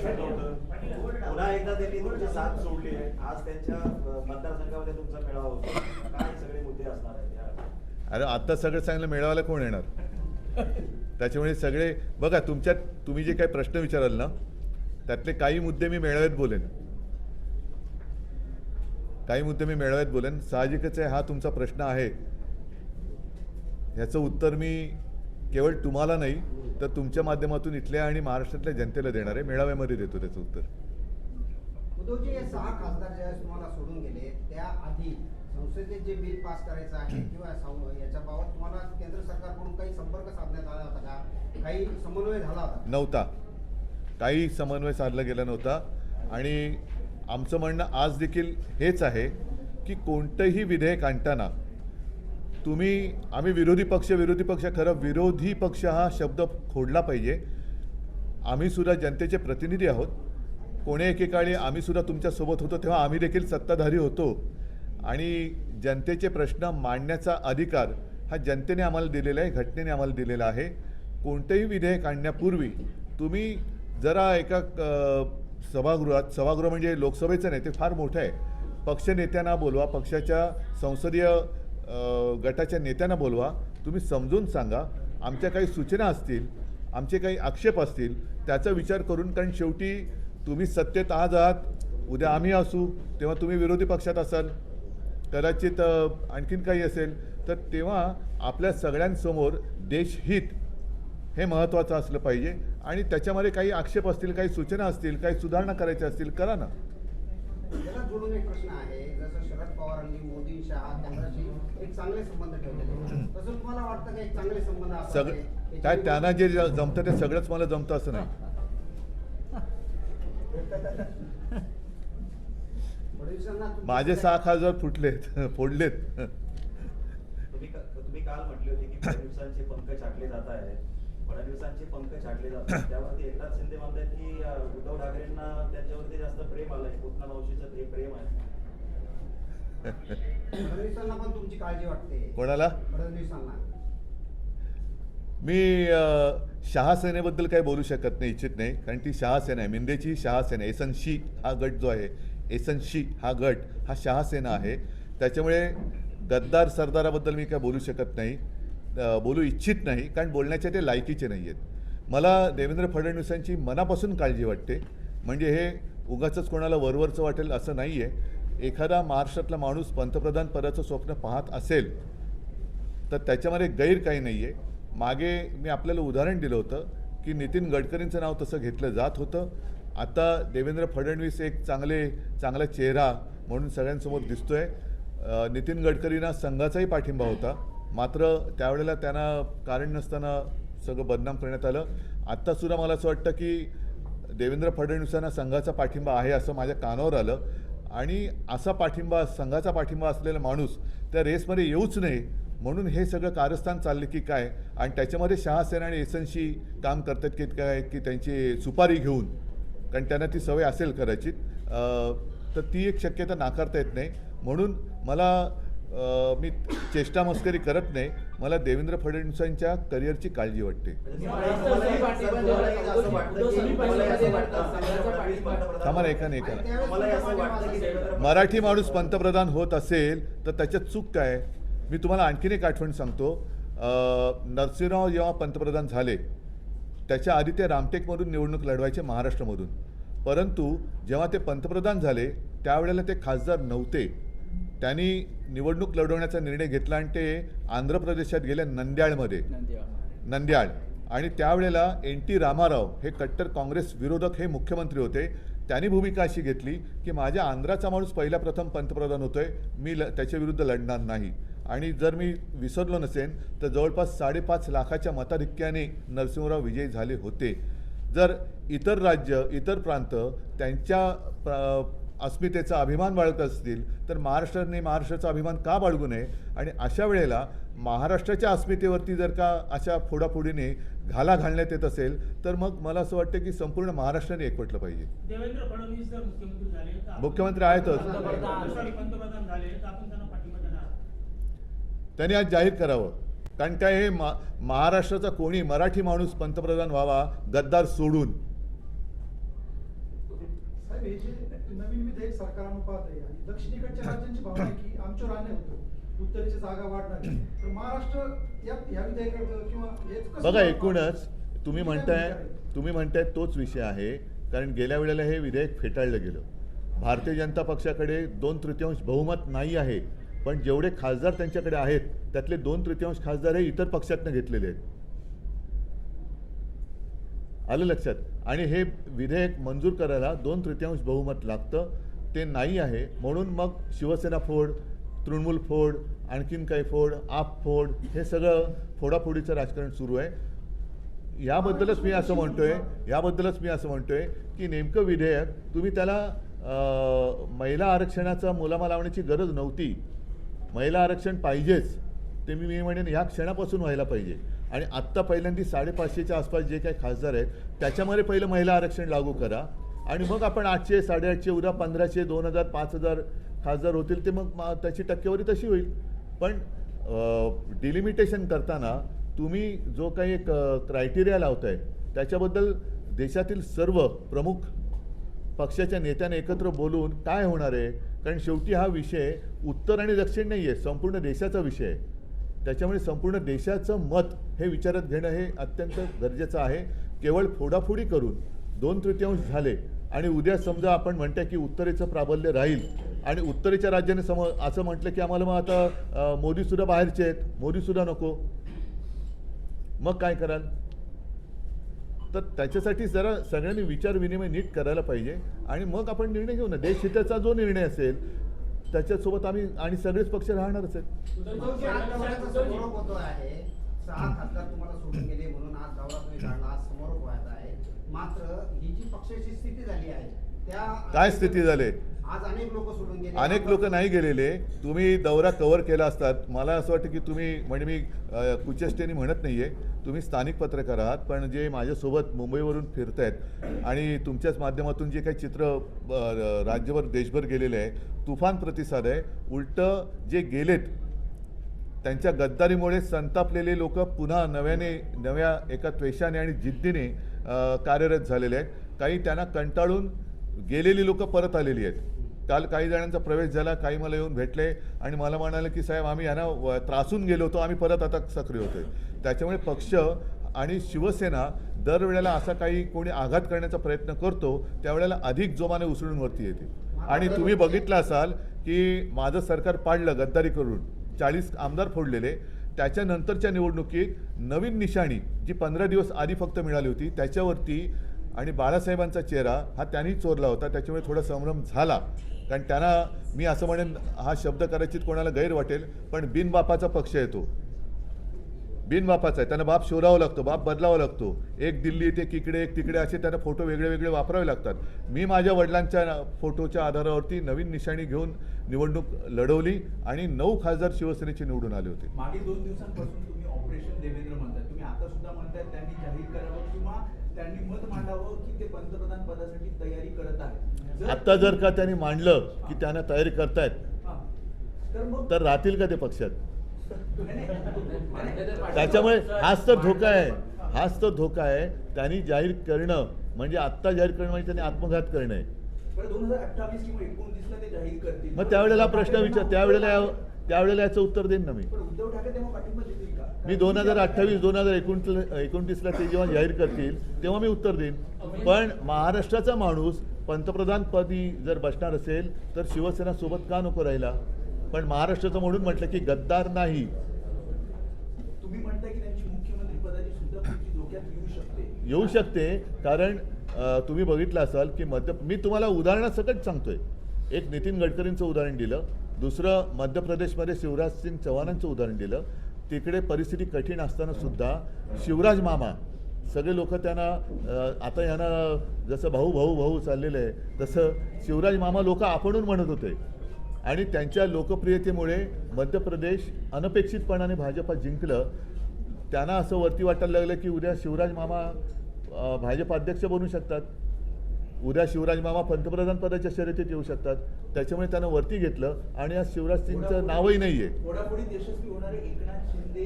भेटलं होतं. पुन्हा एकदा त्यांनी तुमची साथ सोडली आहे. आज त्यांच्या मतदारसंघामध्ये तुमचा मेळावा होतो. काय सगळे मुद्दे असणार आहेत या? अरे आता सगळं चांगलं मेळाव्याला कोण येणार? त्याच्यामुळे सगळे बघा तुम्ही जे काही प्रश्न विचाराल ना त्यातले काही मुद्दे मी मेळाव्यात बोलेन, काही मुद्दे मी मेळाव्यात बोलेन. साहजिकच आहे, हा तुमचा प्रश्न आहे, ह्याचं उत्तर मी केवळ तुम्हाला नाही तर तुमच्या माध्यमातून इथल्या आणि महाराष्ट्रातल्या जनतेला देणार आहे. मेळाव्यामध्ये देतो त्याचं उत्तर. उद्धवजी, हे 6 खासदार ज्यावेळेस तुम्हाला सोडून गेले त्याआधी संसदेत जे बिल पास करायचं आहे किंवा याच्याबाबत तुम्हाला केंद्र सरकारकडून काही संपर्क साधण्यात आला होता का? काही समन्वय झाला होता? नव्हता. काही समन्वय साधला गेला नव्हता. आणि आमचं म्हणणं आज देखील हेच आहे की कोणतंही विधेयक आणताना आम्ही विरोधी पक्ष खरं विरोधी पक्ष हा शब्द खोडला पाहिजे. आम्ही सुद्धा जनतेचे प्रतिनिधी आहोत. कोणे एकेकाळी आम्ही सुद्धा तुमच्यासोबत होतो तेव्हा आम्ही देखील सत्ताधारी होतो आणि जनतेचे प्रश्न मांडण्याचा अधिकार हा जनतेने आम्हाला दिलेला आहे, घटनेने आम्हाला दिलेला आहे. कोणतेही विधेयक आणण्यापूर्वी तुम्ही जरा एका सभागृह म्हणजे लोकसभेचं नाही, ते फार मोठं आहे, पक्षनेत्यांना बोलवा, पक्षाच्या संसदीय गटाच्या नेत्यांना बोलवा, तुम्ही समजून सांगा, आमच्या काही सूचना असतील, आमचे काही आक्षेप असतील त्याचा विचार करून. कारण शेवटी तुम्ही सत्तेत आज आहात, उद्या आम्ही असू, तेव्हा तुम्ही विरोधी पक्षात असाल, कदाचित आणखीन काही असेल, तर तेव्हा आपल्या सगळ्यांसमोर देशहित हे महत्त्वाचं असलं पाहिजे. आणि त्याच्यामध्ये काही आक्षेप असतील, काही सूचना असतील, काही सुधारणा करायच्या असतील, करा ना. त्याला जोडून एक प्रश्न आहे, जसं शरद पवारांनी मोदी शहा त्यांच्याशी एक चांगले संबंध ठेवले, तसं तुम्हाला वाटतं की एक चांगले संबंध असावे? काय त्यांना जे जमतं ते सगळंच मला जमतं असं नाही. माझे 6 खासदार फोडलेत. तुम्ही काल म्हटले होते की फडणवीसांचे पंख छाटले जात आहेत, फडणवीसांचे पंख छाटले जातात, त्यावरती एकनाथ शिंदे म्हणतात की उद्धव ठाकरेंना त्यांच्यावरती जास्त प्रेम आलंय, पुतना मावशीचं हे प्रेम आहे. फडणवीसांना पण तुमची काळजी वाटते? कोणाला? फडणवीसांना. मी शहासेनेबद्दल काही बोलू शकत नाही, इच्छित नाही, कारण ती शहासेना आहे, मिंदेची शहासेना. एसनशी हा गट जो आहे, एसनशी हा गट हा शहासेना आहे. त्याच्यामुळे गद्दार सरदाराबद्दल मी काय बोलू शकत नाही, बोलू इच्छित नाही, कारण बोलण्याच्या ते लायकीचे नाही आहेत. मला देवेंद्र फडणवीसांची मनापासून काळजी वाटते. म्हणजे हे उगाचच कोणाला वरवरचं वाटेल असं नाही आहे. एखादा महाराष्ट्रातला माणूस पंतप्रधान पदाचं स्वप्न पाहत असेल तर त्याच्यामध्ये गैर काही नाही आहे. मागे मी आपल्याला उदाहरण दिलं होतं की नितीन गडकरींचं नाव तसं घेतलं जात होतं. आता देवेंद्र फडणवीस एक चांगला चेहरा म्हणून सगळ्यांसमोर दिसतो आहे. नितीन गडकरींना संघाचाही पाठिंबा होता, मात्र त्यावेळेला त्यांना कारण नसताना सगळं बदनाम करण्यात आलं. आत्तासुद्धा मला असं वाटतं की देवेंद्र फडणवीसांना संघाचा पाठिंबा आहे असं माझ्या कानावर आलं. आणि असा पाठिंबा, संघाचा पाठिंबा असलेला माणूस त्या रेसमध्ये येऊच नये म्हणून हे सगळं कारस्थान चालले की काय. आणि त्याच्यामध्ये शहासेना आणि एसनशी काम करतात की काय, की त्यांची सुपारी घेऊन, कारण त्यांना ती सवय असेल कदाचित, तर ती एक शक्यता नाकारता येत नाही. म्हणून मी चेष्टा मस्करी करत नाही, मला देवेंद्र फडणवीसांच्या करिअरची काळजी वाटते. थांबा एका मराठी माणूस पंतप्रधान होत असेल तर त्याच्यात चूक काय? मी तुम्हाला आणखीन एक आठवण सांगतो. नरसिंहराव जेव्हा पंतप्रधान झाले त्याच्या आधी ते रामटेकमधून निवडणूक लढवायचे, महाराष्ट्रामधून. परंतु जेव्हा ते पंतप्रधान झाले त्यावेळेला ते खासदार नव्हते. त्यांनी निवडणूक लढवण्याचा निर्णय घेतला आणि ते आंध्र प्रदेशात गेले, नंद्याळ. आणि त्यावेळेला NT रामाराव हे कट्टर काँग्रेस विरोधक हे मुख्यमंत्री होते. त्यांनी भूमिका अशी घेतली की माझ्या आंध्राचा माणूस पहिला प्रथम पंतप्रधान होतोय, मी त्याच्या विरुद्ध लढणार नाही. आणि जर मी विसरलो नसेन तर जवळपास 5.5 लाखाच्या मताधिक्याने नरसिंहराव विजयी झाले होते. जर इतर राज्य, इतर प्रांत त्यांच्या अस्मितेचा अभिमान बाळगत असतील तर महाराष्ट्राचा अभिमान का बाळगू नये? आणि अशा वेळेला महाराष्ट्राच्या अस्मितेवरती जर का अशा फोडाफोडीने घाला घालण्यात येत असेल तर मग मला असं वाटतं की संपूर्ण महाराष्ट्राने एकवटलं पाहिजे. देवेंद्र फडणवीस जर मुख्यमंत्री झाले, मुख्यमंत्री आहेतच, पंतप्रधान झाले तर आपण त्यांना पाठिंबा देणार. त्यांनी आज जाहीर करावं. कारण काय, हे महाराष्ट्राचा कोणी मराठी माणूस पंतप्रधान व्हावा गद्दार सोडून. साहेब, हे जे नवीन विधेयक सरकारनं पाहत आहे आणि दक्षिणेकडच्या राज्यांची भावना आहे की आमच्यावर अन्याय होतो, उत्तरेची जागा वाढणार आहे. तर महाराष्ट्र या विधेयकाकडे किंवा हेच कसं बघा, पाहतं? एकूणच तुम्ही काय म्हणताय विचार आहे? तोच विषय आहे. कारण गेल्या वेळेला हे विधेयक फेटाळलं गेलं. भारतीय जनता पक्षाकडे 2/3 बहुमत नाही आहे, पण जेवढे खासदार त्यांच्याकडे आहेत त्यातले 2/3 खासदार हे इतर पक्षातनं घेतलेले आहेत. आलं लक्षात? आणि हे विधेयक मंजूर करायला 2/3 बहुमत लागतं. ते नाही आहे, म्हणून मग शिवसेना फोड, तृणमूल फोड, आणखीन काही फोड, आप फोड, हे सगळं फोडाफोडीचं राजकारण सुरू आहे. याबद्दलच मी असं म्हणतोय की नेमकं विधेयक तुम्ही त्याला महिला आरक्षणाचा मुलामा लावण्याची गरज नव्हती. महिला आरक्षण पाहिजेच, ते मी म्हणेन ह्या क्षणापासून व्हायला पाहिजे. आणि आत्ता पहिल्यांदा 550च्या आसपास जे काही खासदार आहेत त्याच्यामध्ये पहिलं महिला आरक्षण लागू करा आणि मग आपण 800, 850, उद्या 1500, 2000, 5000 खासदार होतील ते मग त्याची टक्केवारी तशी होईल. पण डिलिमिटेशन करताना तुम्ही जो काही एक क्रायटेरिया लावताय त्याच्याबद्दल देशातील सर्व प्रमुख पक्षाच्या नेत्याने एकत्र बोलून काय होणार आहे. कारण शेवटी हा विषय उत्तर आणि दक्षिण नाही आहे, संपूर्ण देशाचा विषय आहे. त्याच्यामुळे संपूर्ण देशाचं मत हे विचारात घेणं हे अत्यंत गरजेचं आहे. केवळ फोडाफोडी करून 2/3 झाले आणि उद्या समजा आपण म्हणताय की उत्तरेचं प्राबल्य राहील आणि उत्तरेच्या राज्याने असं म्हटलं की आम्हाला मग आता मोदीसुद्धा बाहेरचे आहेत, मोदीसुद्धा नको, मग काय कराल? तर त्याच्यासाठी जरा सगळ्यांनी विचार विनिमय नीट करायला पाहिजे आणि मग आपण निर्णय घेऊ ना. देशहिताचा जो निर्णय असेल त्याच्यासोबत आम्ही आणि सगळेच पक्ष राहणारच आहेत. उद्धवजी, आज दौऱ्याचा समारोप होतो आहे. 6 खासदार तुम्हाला सोडून गेले म्हणून आज दौरा तुम्ही काढला, आज समारोप व्हायचा आहे. मात्र ही जी पक्षाची स्थिती झाली आहे त्या काय स्थिती झाली? आज अनेक लोक सोडून गेले. अनेक लोक नाही गेलेले. तुम्ही दौरा कव्हर केला असतात. मला असं वाटतं की तुम्ही म्हणजे मी कुचेष्टेने म्हणत नाही आहे, तुम्ही स्थानिक पत्रकार आहात, पण जे माझ्यासोबत मुंबईवरून फिरतायत आणि तुमच्याच माध्यमातून जे काही चित्र राज्यभर देशभर गेलेले आहे, तुफान प्रतिसाद आहे. उलटं जे गेलेत त्यांच्या गद्दारीमुळे संतापलेले लोक पुन्हा नव्या एका त्वेषाने आणि जिद्दीने कार्यरत झालेले आहेत. काही त्यांना कंटाळून गेलेली लोक परत आलेली आहेत. काल काही जणांचा प्रवेश झाला, काही मला येऊन भेटले आणि मला म्हणाले की साहेब आम्ही यांना त्रासून गेलो होतो, आम्ही परत आता सक्रिय होतोय. त्याच्यामुळे पक्ष आणि शिवसेना दरवेळेला असा काही कोणी आघात करण्याचा प्रयत्न करतो त्यावेळेला अधिक जोमाने उसळून वरती येते. आणि तुम्ही बघितलं असाल की माझं सरकार पाडलं गद्दारी करून, 40 आमदार फोडलेले. त्याच्यानंतरच्या निवडणुकीत नवीन निशाणी जी 15 दिवस आधी फक्त मिळाली होती त्याच्यावरती आणि बाळासाहेबांचा चेहरा हा त्यांनी चोरला होता. त्याच्यामुळे थोडा संभ्रम झाला. कारण त्यांना मी असं म्हणेन, हा शब्द कदाचित कोणाला गैर वाटेल, पण बिनबापाचा पक्ष येतो, बिनबापाचा आहे. त्यांना बाप शोधावा लागतो, बाप बदलावा लागतो. एक दिल्ली, एक इकडे, एक तिकडे, असे त्यांना फोटो वेगळे वेगळे वापरावे लागतात. मी माझ्या वडिलांच्या फोटोच्या आधारावरती नवीन निशाणी घेऊन निवडणूक लढवली आणि 9 खासदार शिवसेनेचे निवडून आले होते. मागील 2 दिवसांपासून तुम्ही ऑपरेशन देवेंद्र म्हणताय, तुम्ही आता सुद्धा म्हणताय त्यांनी जाहीर करावं किंवा त्यांनी मत मांडावं की ते पंतप्रधान पदासाठी तयारी करत आहेत. आता जर का त्यांनी मांडलं की त्यांना तयारी करतायत तर मग तर राहतील का ते पक्षात? त्याच्यामुळे हाच तर धोका आहे, हाच तर धोका आहे. त्यांनी जाहीर करणं म्हणजे आत्ता जाहीर करणं म्हणजे त्यांनी आत्मघात करणं आहे. 2028 किंवा 29ला ते जाहीर करतील. मग त्यावेळेला प्रश्न विचार, त्यावेळेला याचं उत्तर देईन ना मी. पण उद्धव ठाकरे तेव्हा पाठिंबा देतील का? मी 2028, 2029ला ते जेव्हा जाहीर करतील तेव्हा मी उत्तर देईन. पण महाराष्ट्राचा माणूस पंतप्रधानपदी जर बसणार असेल तर शिवसेना सोबत का नको राहिला? पण महाराष्ट्राचं म्हणून म्हटलं की गद्दार नाही. तुम्ही म्हणताय की त्यांची मुख्यमंत्री पदाची सुद्धा पुढची धोक्यात येऊ शकते. कारण तुम्ही बघितलं असाल की मी तुम्हाला उदाहरणासकट सांगतोय. एक नितीन गडकरींचं उदाहरण दिलं, दुसरं मध्य प्रदेशमध्ये शिवराज सिंग चौहानांचं उदाहरण दिलं. तिकडे परिस्थिती कठीण असताना सुद्धा शिवराज मामा सगळे लोक त्यांना आता यांना जसं भाऊ भाऊ भाऊ चाललेलं आहे तसं शिवराज मामा लोक आपणून म्हणत होते. आणि त्यांच्या लोकप्रियतेमुळे मध्य प्रदेश अनपेक्षितपणाने भाजपा जिंकलं. त्यांना असं वरती वाटायला लागलं की उद्या शिवराज मामा भाजप अध्यक्ष बनू शकतात, उद्या शिवराज मामा पंतप्रधान पदाच्या शर्यतीत येऊ शकतात. त्याच्यामुळे त्यानं वरती घेतलं आणि आज शिवराज सिंगचं नावही नाही आहे. थोडापुढे यशस्वी होणारे एकनाथ शिंदे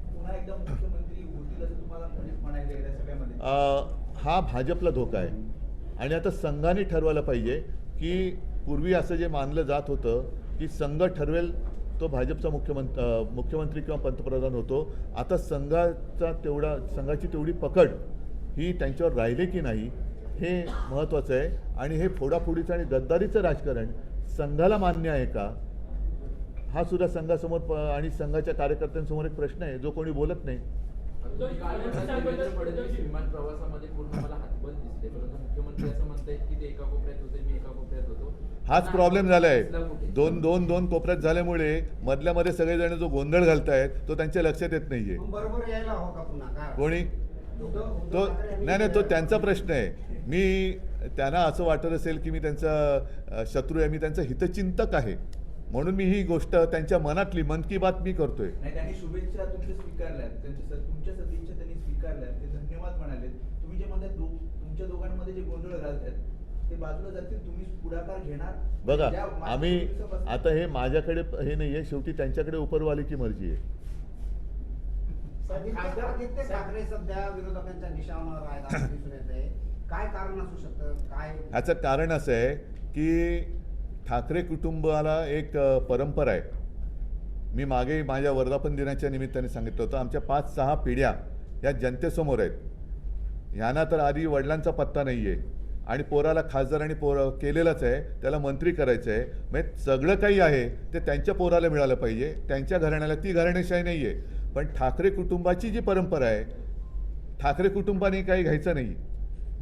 पुन्हा एकदा मुख्यमंत्री होतील असं तुम्हाला म्हणजे म्हणायचं आहे त्या सगळ्यामध्ये? हा भाजपला धोका आहे आणि आता संघाने ठरवायला पाहिजे की पूर्वी असं जे मानलं जात होतं की संघ ठरवेल तो भाजपचा मुख्यमंत्री किंवा पंतप्रधान होतो. आता संघाची तेवढी पकड ही त्यांच्यावर राहिली की नाही हे महत्त्वाचं आहे. आणि हे फोडाफोडीचं आणि गद्दारीचं राजकारण संघाला मान्य आहे का, हा सुद्धा संघासमोर आणि संघाच्या कार्यकर्त्यांसमोर एक प्रश्न आहे जो कोणी बोलत नाही. देवेंद्र फडणवीस विमान प्रवासामध्ये पूर्ण मला हातबल दिसले, परंतु मुख्यमंत्री असं म्हणतायत की ते एका कोपऱ्यात होते, मी एका कोपऱ्यात होतो. हाच प्रॉब्लेम झालाय. कुठे? दोन कोपऱ्यात झाल्यामुळे मधल्यामध्ये सगळेजण जो गोंधळ घालतायत तो त्यांच्या लक्षात येत नाहीये. मग बरोबर यायला हवं का पुन्हा काय कोणी उद्धव तो ठाकरे यांनी- नाही तो त्यांचा प्रश्न आहे. मी त्यांना असं वाटत असेल की मी त्यांचा शत्रू आहे, मी त्यांचा हितचिंतक आहे म्हणून मी ही गोष्ट त्यांच्या मनातली मन की बात मी करतोय. नाही, त्यांनी शुभेच्छा तुमच्या स्वीकारल्यात, तुमच्या सदिच्छा त्यांनी स्वीकारल्यात, ते धन्यवाद म्हणाले. तुम्ही जे म्हणताय तुमच्या दोघांमध्ये जे गोंधळ घालतायत ते बाजूला जातील, तुम्ही पुढाकार घेणार. बघा ज्या मागच्या आम्ही दिवसापासून- आता हे माझ्याकडे हे नाही आहे, शेवटी त्यांच्याकडे उपरवालीची मर्जी आहे. आदित्य ठाकरे सध्या विरोधकांच्या निशाणावर आहेत असं दिसून येतंय. काय कारण असू शकतं, काय ह्याचं कारण असं आहे की ठाकरे कुटुंबाला एक परंपरा आहे. मी मागे माझ्या वर्धापन दिनाच्या निमित्ताने सांगितलं होतं, आमच्या 5-6 पिढ्या या जनतेसमोर आहेत. ह्यांना तर आधी वडिलांचा पत्ता नाही आहे आणि पोराला खासदार आणि केलेलंच आहे, त्याला मंत्री करायचं आहे. म्हणजे सगळं काही आहे ते त्यांच्या पोराला मिळालं पाहिजे, त्यांच्या घराण्याला. ती घराणेशाही नाही आहे. पण ठाकरे कुटुंबाची जी परंपरा आहे, ठाकरे कुटुंबाने काही घ्यायचं नाही,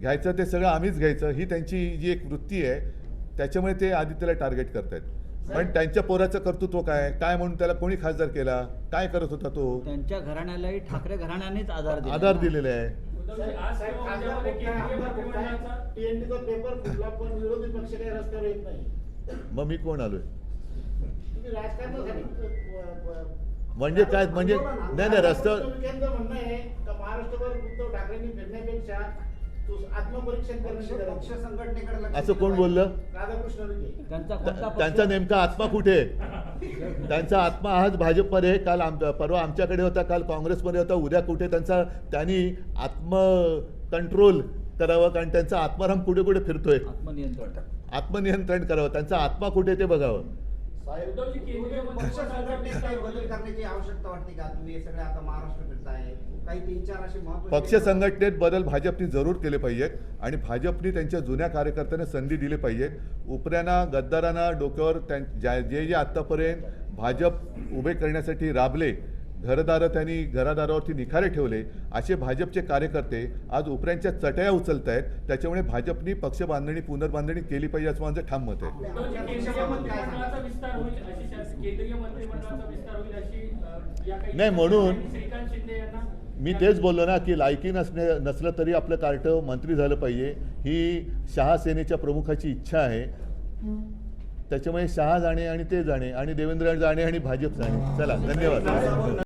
घ्यायचं ते सगळं आम्हीच घ्यायचं, ही त्यांची जी एक वृत्ती आहे. त्याच्यामुळे ते आदित्यला टार्गेट करतायत. पण त्यांच्या पोराचं कर्तृत्व काय म्हणून त्याला कोणी खासदार केला, काय करत होता तो, त्यांच्या घराण्यालाही ठाकरे घराण्यानेच आधार दिलेला आहे. उद्धवजी, आज किंवा उद्यामध्ये केंद्रीय मंत्रिमंडळाचा TNT चा पेपर फुटला पण विरोधी पक्ष काही रस्त्यावर येत नाही. मग मी कोण आलोय तुम्ही राजकारणासाठी म्हणजे काय, म्हणजे नाही रस्त्यावर विखेंचं म्हणणं आहे का महाराष्ट्रभर उद्धव ठाकरेंनी फिरण्यापेक्षा तो आत्मपरीक्षण करण्याची गरज पक्ष आहे. संघटनेकडे लक्ष असं दिलं कोण पाहिजे. बोललं? राधाकृष्ण विखे. त्यांचा कोणता पक्ष? त्यांचा नेमका आत्मा कुठे आहे? त्यांचा आत्मा आज भाजपमध्ये, काल परवा आमच्याकडे होता, काल काँग्रेसमध्ये होता, उद्या कुठे त्यांनी आत्म कंट्रोल करावं. कारण त्यांचा आत्माराम कुठे कुठे फिरतोय, आत्मनियंत्रण करावं. त्यांचा आत्मा कुठे ते बघावं. उद्धवजी, केंद्रीय पक्ष मंत्रिमंडळाचा संघटनेत काही बदल विस्तार करण्याची आवश्यकता वाटते का? तुम्ही हे सगळे आता महाराष्ट्र फिरताय, काही 3-4 असे महत्त्वाचे पक्ष संघटनेत बदल भाजपनी जरूर केले पाहिजेत आणि भाजपनी त्यांच्या जुन्या कार्यकर्त्यांना संधी दिली पाहिजेत. उपऱ्यांना, गद्दारांना डोक्यावर जे आत्तापर्यंत भाजप उभे करण्यासाठी राबले, त्यांनी घरादारावरती निखारे ठेवले, असे भाजपचे कार्यकर्ते आज उपऱ्यांच्या चटया उचलत आहेत. त्याच्यामुळे भाजपनी पक्ष बांधणी, पुनर्बांधणी केली पाहिजे असं माझं ठाम मत आहे. उद्धवजी, केंद्रीय मंत्रिमंडळाचा विस्तार होईल अशी केंद्रीय मंत्रिमंडळाचा विस्तार होईल अशी या काही नाही, म्हणून श्रीकांत शिंदे यांना मी तेच बोललो ना की लायकी नसलं तरी आपलं कार्ट मंत्री झालं पाहिजे, ही शहा सेनेच्या प्रमुखाची इच्छा आहे. त्याच्यामुळे शहा जाणे आणि ते जाणे आणि देवेंद्र जाणे आणि भाजप जाणे. चला, धन्यवाद.